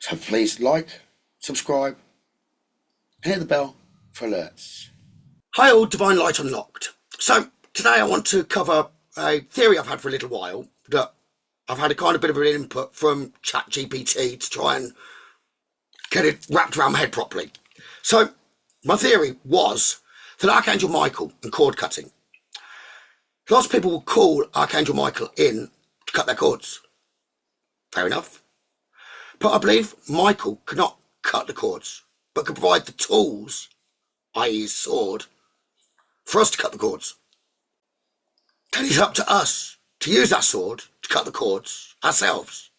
So please like, subscribe, and hit the bell for alerts. Hi all, Divine Light Unlocked. So today I want to cover a theory I've had for a little while that I've had a kind of bit of an input from ChatGPT to try and get it wrapped around my head properly. So my theory was that Archangel Michael and cord cutting. Lots of people will call Archangel Michael in to cut their cords. Fair enough. But I believe Michael could not cut the cords, but could provide the tools, i.e. his sword, for us to cut the cords. Then it's up to us to use that sword to cut the cords ourselves.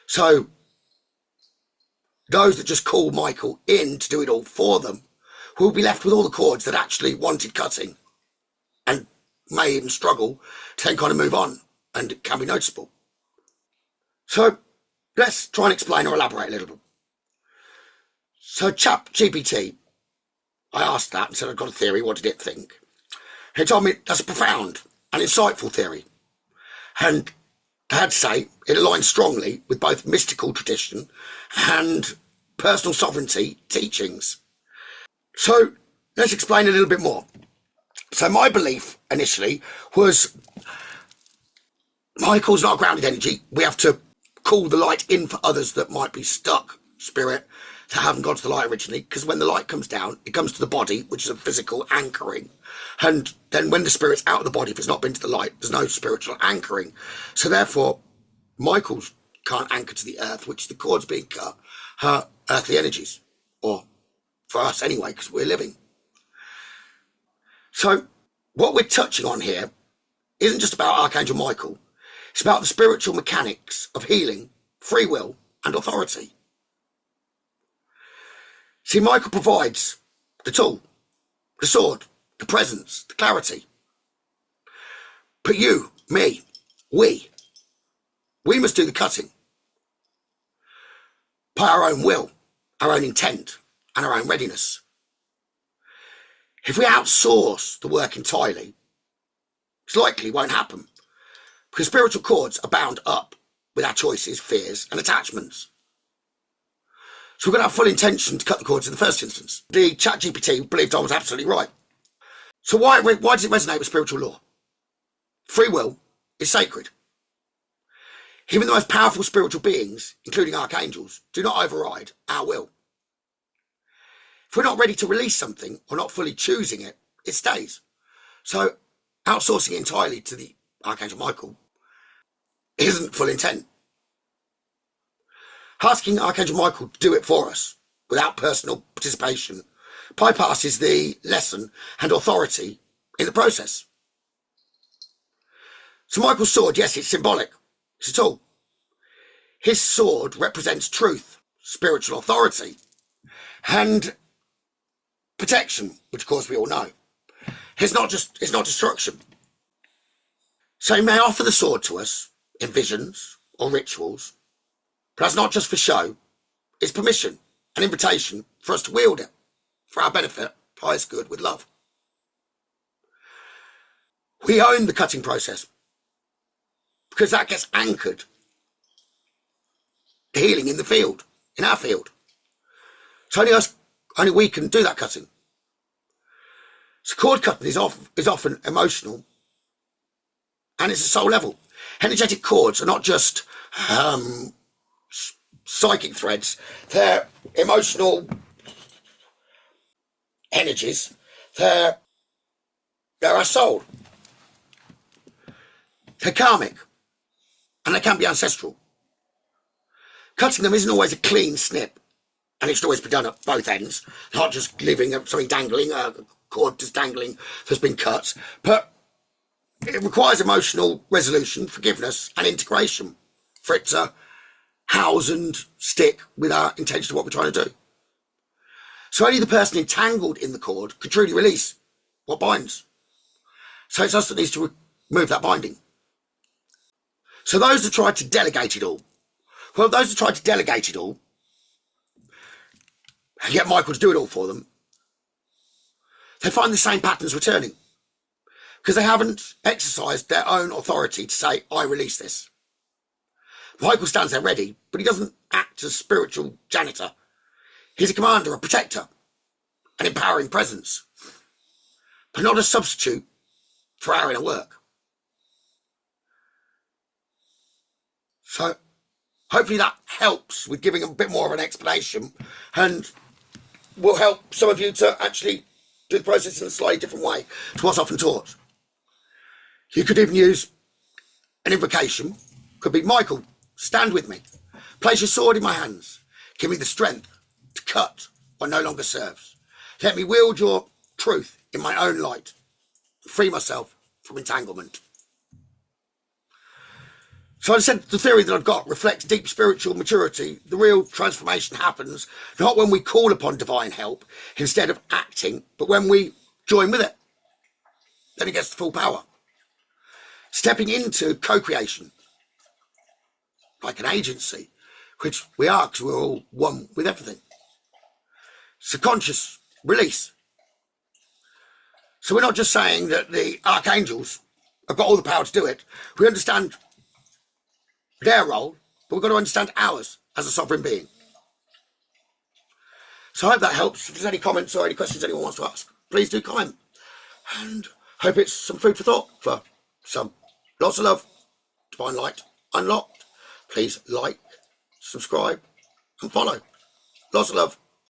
So those that just call Michael in to do it all for them will be left with all the cords that actually wanted cutting and may even struggle to then kind of move on, and it can be noticeable. So let's try and explain or elaborate a little bit. So ChatGPT, I asked that and said I've got a theory, what did it think? He told me that's a profound and insightful theory, and I had to say it aligns strongly with both mystical tradition and personal sovereignty teachings. So let's explain a little bit more. So my belief initially was Michael's not a grounded energy. We have to call the light in for others that might be stuck, spirit, that haven't got to the light originally, because when the light comes down, it comes to the body, which is a physical anchoring. And then when the spirit's out of the body, if it's not been to the light, there's no spiritual anchoring. So therefore, Michael can't anchor to the earth, which the cord's being cut, her earthly energies, or for us anyway, because we're living. So what we're touching on here isn't just about Archangel Michael. It's about the spiritual mechanics of healing, free will, and authority. See, Michael provides the tool, the sword, the presence, the clarity. But you, me, we must do the cutting by our own will, our own intent, and our own readiness. If we outsource the work entirely, it's likely won't happen, because spiritual cords are bound up with our choices, fears, and attachments. So we've got to have full intention to cut the cords in the first instance. The ChatGPT believed I was absolutely right. So why does it resonate with spiritual law? Free will is sacred. Even the most powerful spiritual beings, including archangels, do not override our will. If we're not ready to release something or not fully choosing it, it stays. So outsourcing it entirely to the Archangel Michael isn't full intent. Asking Archangel Michael to do it for us without personal participation bypasses the lesson and authority in the process. So Michael's sword, yes, it's symbolic. It's a tool. His sword represents truth, spiritual authority, and protection, which of course we all know. It's not destruction. So he may offer the sword to us in visions or rituals, but that's not just for show. It's permission, an invitation for us to wield it for our benefit, highest good, with love. We own the cutting process, because that gets anchored. The healing in the field, in our field. So only we can do that cutting. So cord cutting is often emotional, and it's a soul level. Energetic cords are not just psychic threads. They're emotional energies. They're our soul. They're karmic, and they can be ancestral. Cutting them isn't always a clean snip, and it should always be done at both ends, not just leaving something dangling, a cord just dangling that's been cut, but it requires emotional resolution, forgiveness, and integration for it to house and stick with our intention of what we're trying to do. So only the person entangled in the cord could truly release what binds. So it's us that needs to remove that binding. So those that try to delegate it all, and get Michael to do it all for them, they find the same patterns returning, because they haven't exercised their own authority to say, I release this. Michael stands there ready, but he doesn't act as spiritual janitor. He's a commander, a protector, an empowering presence, but not a substitute for our inner work. So hopefully that helps with giving a bit more of an explanation, and will help some of you to actually do the process in a slightly different way to what's often taught. You could even use an invocation. Could be, Michael, stand with me. Place your sword in my hands. Give me the strength to cut what no longer serves. Let me wield your truth in my own light. Free myself from entanglement. So I said the theory that I've got reflects deep spiritual maturity. The real transformation happens not when we call upon divine help instead of acting, but when we join with it. Then it gets the full power. Stepping into co-creation, like an agency, which we are because we're all one with everything. Subconscious release. So we're not just saying that the archangels have got all the power to do it. We understand their role, but we've got to understand ours as a sovereign being. So I hope that helps. If there's any comments or any questions anyone wants to ask, please do comment. And hope it's some food for thought for some. Lots of love. Divine Light Unlocked. Please like, subscribe and follow. Lots of love.